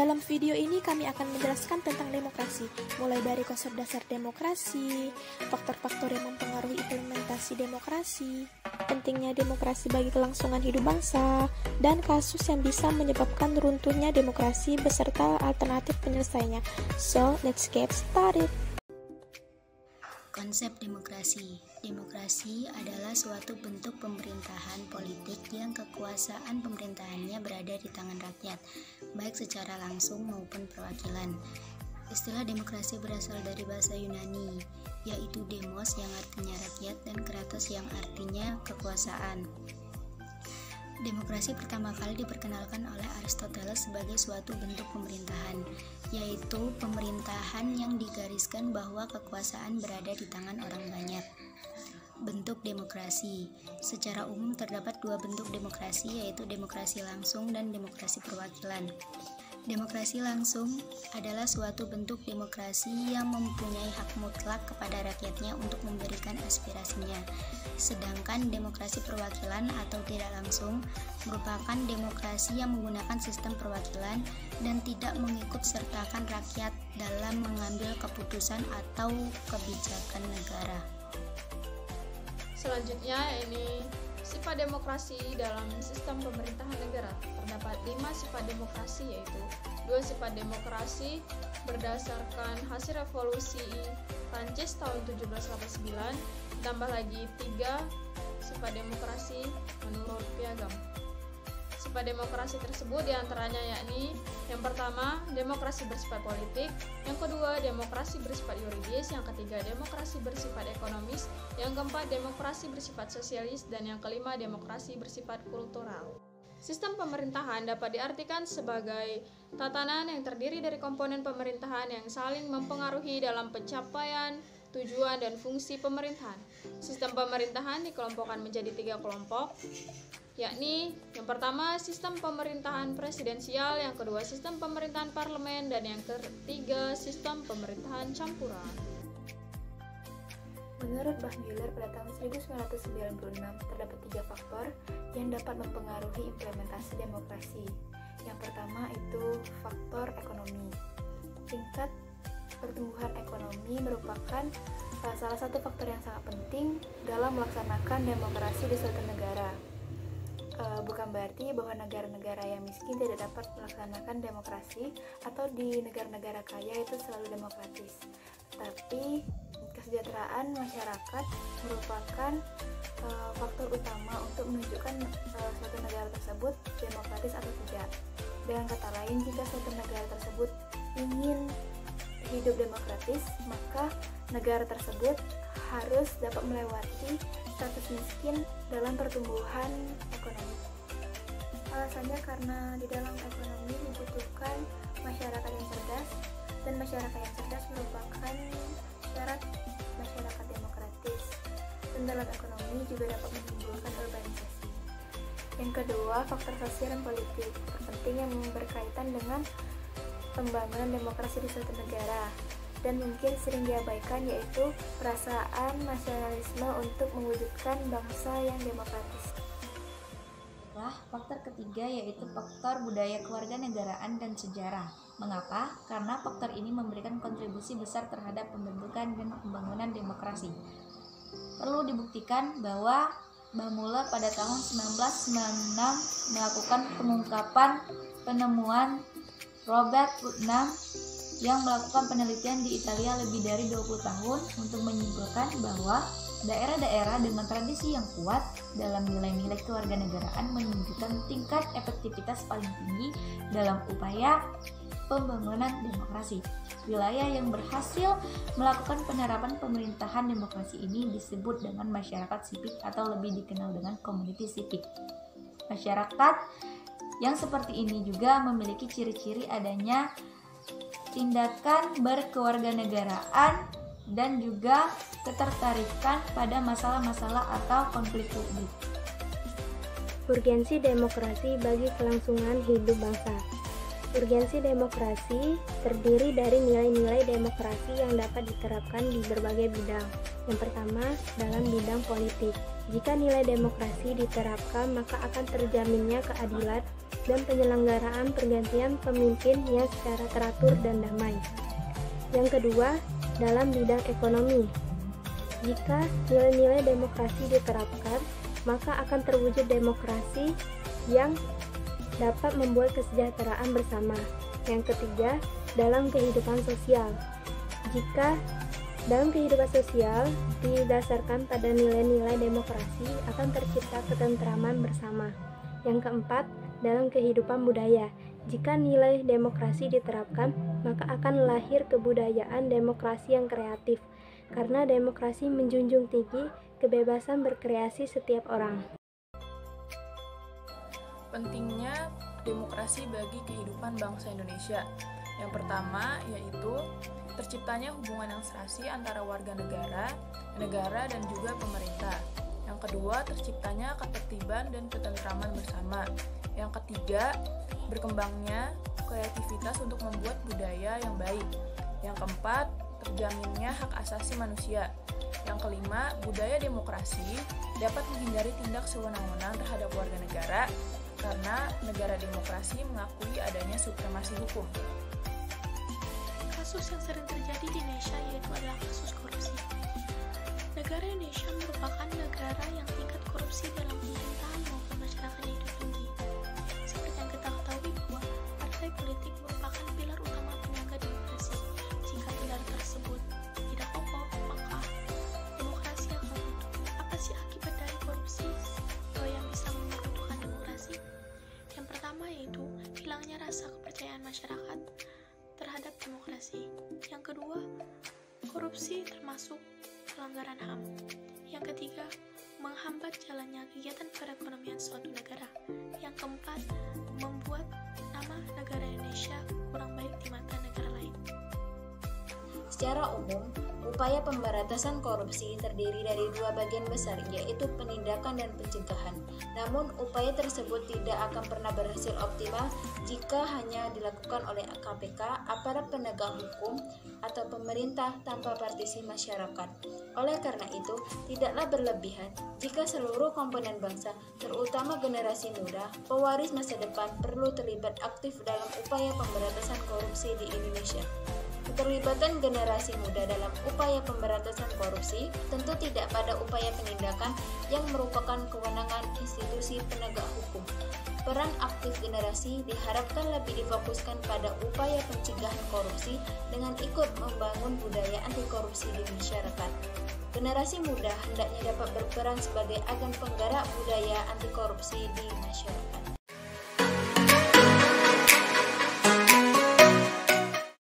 Dalam video ini kami akan menjelaskan tentang demokrasi, mulai dari konsep dasar demokrasi, faktor-faktor yang mempengaruhi implementasi demokrasi, pentingnya demokrasi bagi kelangsungan hidup bangsa, dan kasus yang bisa menyebabkan runtuhnya demokrasi beserta alternatif penyelesaiannya. So, let's get started. Konsep demokrasi. Demokrasi adalah suatu bentuk pemerintahan politik yang kekuasaan pemerintahannya berada di tangan rakyat, baik secara langsung maupun perwakilan. Istilah demokrasi berasal dari bahasa Yunani, yaitu demos yang artinya rakyat dan kratos yang artinya kekuasaan. Demokrasi pertama kali diperkenalkan oleh Aristoteles sebagai suatu bentuk pemerintahan, yaitu pemerintahan yang digariskan bahwa kekuasaan berada di tangan orang banyak. Bentuk demokrasi. Secara umum terdapat dua bentuk demokrasi, yaitu demokrasi langsung dan demokrasi perwakilan. Demokrasi langsung adalah suatu bentuk demokrasi yang mempunyai hak mutlak kepada rakyatnya untuk memberikan aspirasinya. Sedangkan demokrasi perwakilan atau tidak langsung merupakan demokrasi yang menggunakan sistem perwakilan dan tidak mengikut sertakan rakyat dalam mengambil keputusan atau kebijakan negara. Selanjutnya ini sifat demokrasi dalam sistem pemerintahan negara. Terdapat 5 sifat demokrasi, yaitu 2 sifat demokrasi berdasarkan hasil revolusi Prancis tahun 1789, tambah lagi 3 sifat demokrasi menurut Piagam. Sifat demokrasi tersebut diantaranya yakni: yang pertama, demokrasi bersifat politik; yang kedua, demokrasi bersifat yuridis; yang ketiga, demokrasi bersifat ekonomis; yang keempat, demokrasi bersifat sosialis; dan yang kelima, demokrasi bersifat kultural. Sistem pemerintahan dapat diartikan sebagai tatanan yang terdiri dari komponen pemerintahan yang saling mempengaruhi dalam pencapaian tujuan dan fungsi pemerintahan. Sistem pemerintahan dikelompokkan menjadi 3 kelompok, yakni yang pertama sistem pemerintahan presidensial, yang kedua sistem pemerintahan parlemen, dan yang ketiga sistem pemerintahan campuran. Menurut Bahmüller pada tahun 1996 terdapat 3 faktor yang dapat mempengaruhi implementasi demokrasi. Yang pertama itu faktor ekonomi. Tingkat pertumbuhan ekonomi merupakan salah satu faktor yang sangat penting dalam melaksanakan demokrasi di suatu negara. Bukan berarti bahwa negara-negara yang miskin tidak dapat melaksanakan demokrasi atau di negara-negara kaya itu selalu demokratis. Tapi kesejahteraan masyarakat merupakan faktor utama untuk menunjukkan suatu negara tersebut demokratis atau tidak. Dengan kata lain, jika suatu negara tersebut ingin hidup demokratis, maka negara tersebut harus dapat melewati status miskin dalam pertumbuhan ekonomi. Alasannya karena di dalam ekonomi dibutuhkan masyarakat yang cerdas, dan masyarakat yang cerdas merupakan syarat masyarakat demokratis, dan dalam ekonomi juga dapat menimbulkan urbanisasi. Yang kedua, faktor sosial dan politik penting yang berkaitan dengan pembangunan demokrasi di suatu negara dan mungkin sering diabaikan, yaitu perasaan nasionalisme untuk mewujudkan bangsa yang demokratis. Faktor ketiga yaitu faktor budaya kewarganegaraan dan sejarah. Mengapa? Karena faktor ini memberikan kontribusi besar terhadap pembentukan dan pembangunan demokrasi. Perlu dibuktikan bahwa Bahmüller pada tahun 1996 melakukan pengungkapan penemuan Robert Putnam yang melakukan penelitian di Italia lebih dari 20 tahun untuk menyimpulkan bahwa daerah-daerah dengan tradisi yang kuat dalam nilai-nilai kewarganegaraan menunjukkan tingkat efektivitas paling tinggi dalam upaya pembangunan demokrasi. Wilayah yang berhasil melakukan penerapan pemerintahan demokrasi ini disebut dengan masyarakat sipil atau lebih dikenal dengan community civic. Masyarakat yang seperti ini juga memiliki ciri-ciri adanya tindakan berkewarganegaraan dan juga ketertarikan pada masalah-masalah atau konflik publik. Urgensi demokrasi bagi kelangsungan hidup bangsa. Urgensi demokrasi terdiri dari nilai-nilai demokrasi yang dapat diterapkan di berbagai bidang. Yang pertama, dalam bidang politik. Jika nilai demokrasi diterapkan, maka akan terjaminnya keadilan dan penyelenggaraan pergantian pemimpin yang secara teratur dan damai. Yang kedua, dalam bidang ekonomi. Jika nilai-nilai demokrasi diterapkan, maka akan terwujud demokrasi yang dapat membuat kesejahteraan bersama. Yang ketiga, dalam kehidupan sosial. Jika dalam kehidupan sosial didasarkan pada nilai-nilai demokrasi, akan tercipta ketentraman bersama. Yang keempat, dalam kehidupan budaya. Jika nilai demokrasi diterapkan, maka akan lahir kebudayaan demokrasi yang kreatif, karena demokrasi menjunjung tinggi kebebasan berkreasi setiap orang. Pentingnya demokrasi bagi kehidupan bangsa Indonesia. Yang pertama yaitu terciptanya hubungan yang serasi antara warga negara, dan juga pemerintah. Yang kedua, terciptanya ketertiban dan ketentraman bersama. Yang ketiga, berkembangnya kreativitas untuk membuat budaya yang baik. Yang keempat, terjaminnya hak asasi manusia. Yang kelima, budaya demokrasi dapat menghindari tindak sewenang-wenang terhadap warga negara karena negara demokrasi mengakui adanya supremasi hukum. Kasus yang sering terjadi di Indonesia yaitu adalah kasus korupsi. Negara Indonesia merupakan negara yang tingkat korupsi dalam pemerintahan maupun masyarakatnya itu tinggi. Seperti yang kita ketahui bahwa partai politik merupakan pilar utama penyangga demokrasi. Jika pilar tersebut tidak kokoh, maka demokrasi akan runtuh. Apa sih akibat dari korupsi yang bisa meruntuhkan demokrasi? Yang pertama yaitu hilangnya rasa kepercayaan masyarakat terhadap demokrasi. Yang kedua, korupsi termasuk pelanggaran HAM. Yang ketiga, menghambat jalannya kegiatan perekonomian suatu negara. Yang keempat, membuat nama negara Indonesia kurang baik di mata negara lain. Secara umum, upaya pemberantasan korupsi terdiri dari dua bagian besar, yaitu penindakan dan pencegahan. Namun, upaya tersebut tidak akan pernah berhasil optimal jika hanya dilakukan oleh KPK, aparat penegak hukum, atau pemerintah tanpa partisi masyarakat. Oleh karena itu, tidaklah berlebihan jika seluruh komponen bangsa, terutama generasi muda, pewaris masa depan, perlu terlibat aktif dalam upaya pemberantasan korupsi di Indonesia. Keterlibatan generasi muda dalam upaya pemberantasan korupsi tentu tidak pada upaya penindakan yang merupakan kewenangan institusi penegak hukum. Peran aktif generasi diharapkan lebih difokuskan pada upaya pencegahan korupsi dengan ikut membangun budaya anti korupsi di masyarakat. Generasi muda hendaknya dapat berperan sebagai agen penggerak budaya anti korupsi di masyarakat.